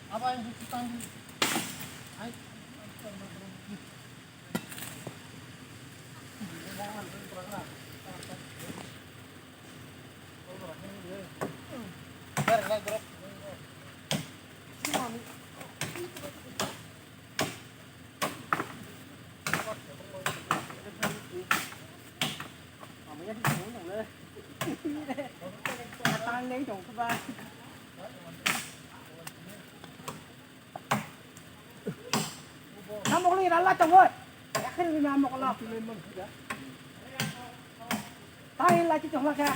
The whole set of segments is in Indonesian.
Apa yang dibutuhkan? Ayo. Lấy chồng thứ ba. Năm một ly đã là chồng ơi. Cái này làm một lọ. Tay là chỉ chồng là kìa.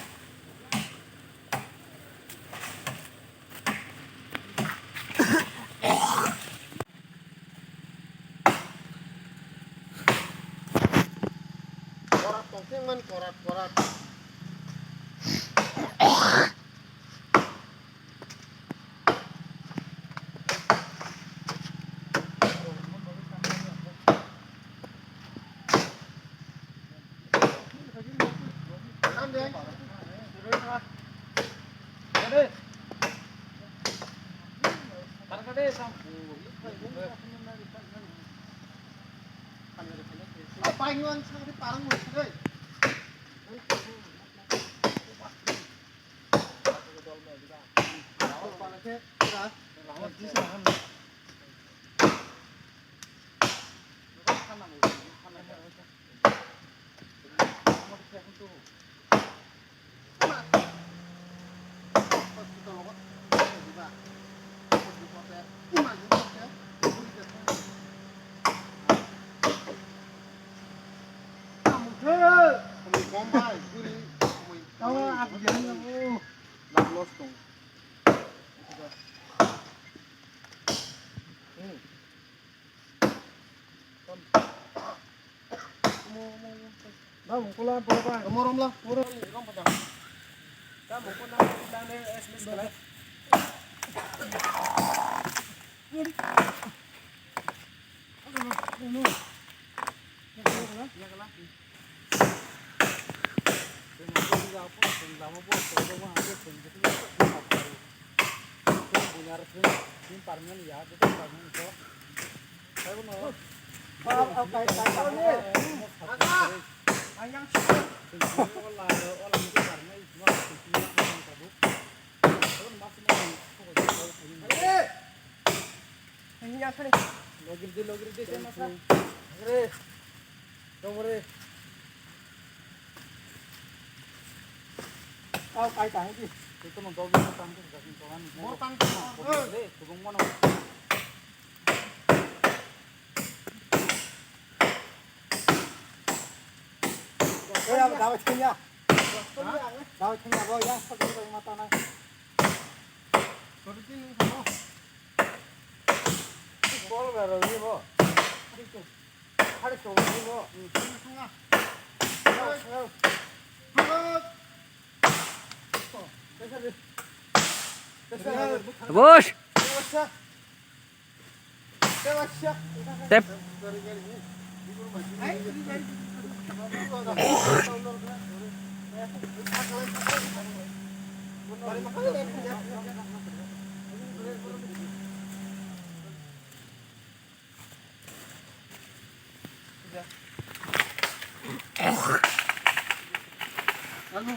Korat tongking man korat. Apa yang sang parang mo sir. Aku jangan kamu. Los dong. Dah, mungkulah berapa? Kamu lah. Murah. Kamu pedang. Kamu pun đang đây SMS cái đấy. Punya resmi parmen ya, itu parmen itu. Saya mau. Apa tahu nih? Agak. Ayang sih. Olah itu parmen cuma semua orang kabut. Kalau masih mau. Ini apa nih? Logir deh saya masa. Agre. Domore. Cái gì? Itu mau tangkis kasih kawan. Mau tangkis. Boleh, tunggu mana? Saya dapat punya. Dapat punya boy ya, pakai mata nang. Seperti ini sama. Bol baru ini bo. Hari itu ini bo. Ini sungai. Bos. Tep. Lalu